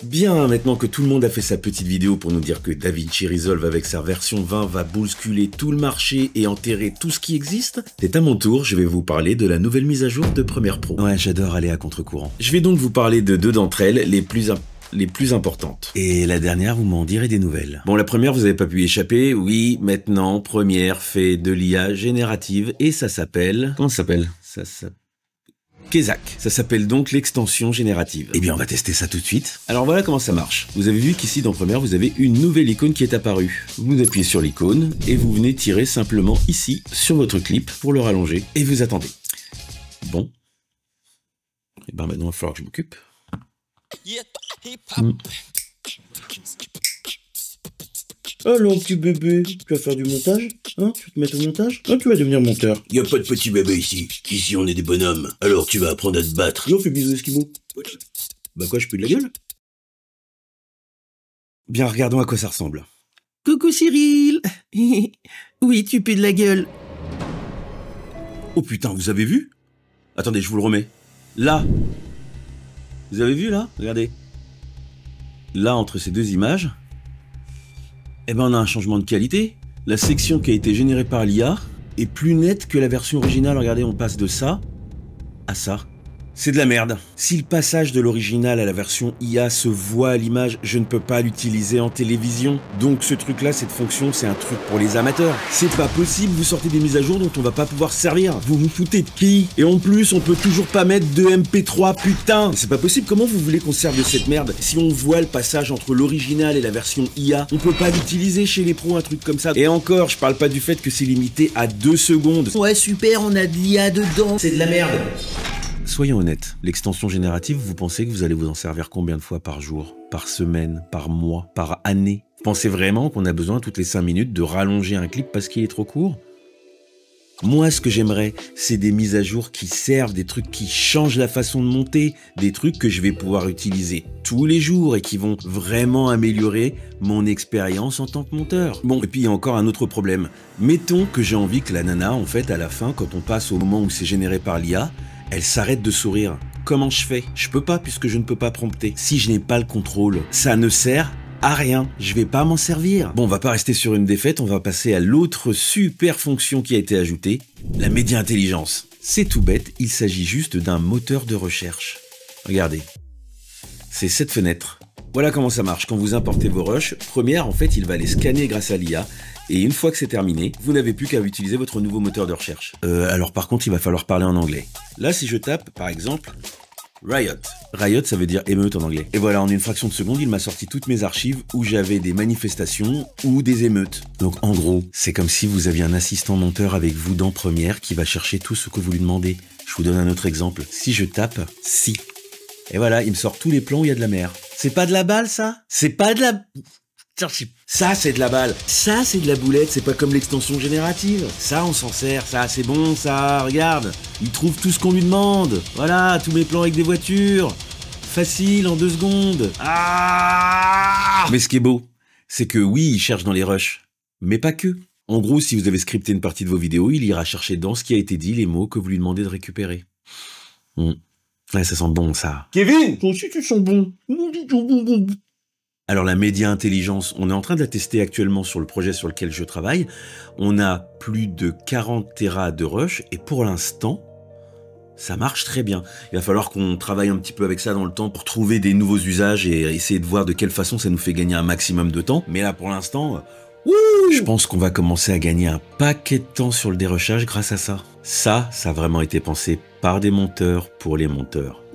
Bien, maintenant que tout le monde a fait sa petite vidéo pour nous dire que DaVinci Resolve avec sa version 20 va bousculer tout le marché et enterrer tout ce qui existe, c'est à mon tour, je vais vous parler de la nouvelle mise à jour de Premiere Pro. Ouais, j'adore aller à contre-courant. Je vais donc vous parler de deux d'entre elles, les plus importantes. Et la dernière, vous m'en direz des nouvelles. Bon, la première, vous n'avez pas pu y échapper. Oui, maintenant, Premiere fait de l'IA générative et ça s'appelle... Comment ça s'appelle? Ça s'appelle... Kesak. Ça s'appelle donc l'extension générative. Eh bien, on va tester ça tout de suite. Alors voilà comment ça marche. Vous avez vu qu'ici dans Premiere, vous avez une nouvelle icône qui est apparue. Vous appuyez sur l'icône et vous venez tirer simplement ici sur votre clip pour le rallonger et vous attendez. Bon. Et ben maintenant, il va falloir que je m'occupe. Alors, petit bébé, tu vas faire du montage? Hein? Tu vas te mettre au montage? Hein, tu vas devenir monteur. Y a pas de petit bébé ici. Ici, on est des bonhommes. Alors, tu vas apprendre à te battre. Viens, on fait bisous esquimaux. Bah quoi, je pue de la gueule? Bien, regardons à quoi ça ressemble. Coucou Cyril. Oui, tu pues de la gueule. Oh putain, vous avez vu? Attendez, je vous le remets. Là. Vous avez vu, là? Regardez. Là, entre ces deux images... Eh ben on a un changement de qualité. La section qui a été générée par l'IA est plus nette que la version originale. Regardez, on passe de ça à ça. C'est de la merde. Si le passage de l'original à la version IA se voit à l'image, je ne peux pas l'utiliser en télévision. Donc ce truc-là, cette fonction, c'est un truc pour les amateurs. C'est pas possible, vous sortez des mises à jour dont on va pas pouvoir se servir. Vous vous foutez de qui? Et en plus, on peut toujours pas mettre de MP3, putain! C'est pas possible, comment vous voulez qu'on se serve de cette merde? Si on voit le passage entre l'original et la version IA, on peut pas l'utiliser chez les pros, un truc comme ça. Et encore, je parle pas du fait que c'est limité à 2 secondes. Ouais, super, on a de l'IA dedans. C'est de la merde. Soyons honnêtes, l'extension générative, vous pensez que vous allez vous en servir combien de fois par jour, par semaine, par mois, par année? Vous pensez vraiment qu'on a besoin toutes les 5 minutes de rallonger un clip parce qu'il est trop court? Moi, ce que j'aimerais, c'est des mises à jour qui servent, des trucs qui changent la façon de monter, des trucs que je vais pouvoir utiliser tous les jours et qui vont vraiment améliorer mon expérience en tant que monteur. Bon, et puis il y a encore un autre problème. Mettons que j'ai envie que la nana, en fait, à la fin, quand on passe au moment où c'est généré par l'IA, elle s'arrête de sourire. Comment je fais? Je peux pas puisque je ne peux pas prompter. Si je n'ai pas le contrôle, ça ne sert à rien. Je vais pas m'en servir. Bon, on va pas rester sur une défaite, on va passer à l'autre super fonction qui a été ajoutée, la média intelligence. C'est tout bête, il s'agit juste d'un moteur de recherche. Regardez. C'est cette fenêtre. Voilà comment ça marche. Quand vous importez vos rushs, Premiere, en fait, il va les scanner grâce à l'IA. Et une fois que c'est terminé, vous n'avez plus qu'à utiliser votre nouveau moteur de recherche. Alors par contre, il va falloir parler en anglais. Là, si je tape, par exemple, Riot. Riot, ça veut dire émeute en anglais. Et voilà, en une fraction de seconde, il m'a sorti toutes mes archives où j'avais des manifestations ou des émeutes. Donc en gros, c'est comme si vous aviez un assistant monteur avec vous dans Premiere qui va chercher tout ce que vous lui demandez. Je vous donne un autre exemple. Si je tape « si », et voilà, il me sort tous les plans où il y a de la mer. C'est pas de la balle, ça? C'est pas de la... Ça, c'est de la balle. Ça, c'est de la boulette. C'est pas comme l'extension générative. Ça, on s'en sert. Ça, c'est bon, ça. Regarde. Il trouve tout ce qu'on lui demande. Voilà, tous mes plans avec des voitures. Facile, en 2 secondes. Ah! Mais ce qui est beau, c'est que oui, il cherche dans les rushs. Mais pas que. En gros, si vous avez scripté une partie de vos vidéos, il ira chercher dans ce qui a été dit les mots que vous lui demandez de récupérer. Ouais, ça sent bon, ça. Kevin, toi aussi tu sens bon. Alors la média intelligence, on est en train de la tester actuellement sur le projet sur lequel je travaille. On a plus de 40 Tera de rush et pour l'instant, ça marche très bien. Il va falloir qu'on travaille un petit peu avec ça dans le temps pour trouver des nouveaux usages et essayer de voir de quelle façon ça nous fait gagner un maximum de temps. Mais là pour l'instant, je pense qu'on va commencer à gagner un paquet de temps sur le dérushage grâce à ça. Ça a vraiment été pensé par des monteurs pour les monteurs.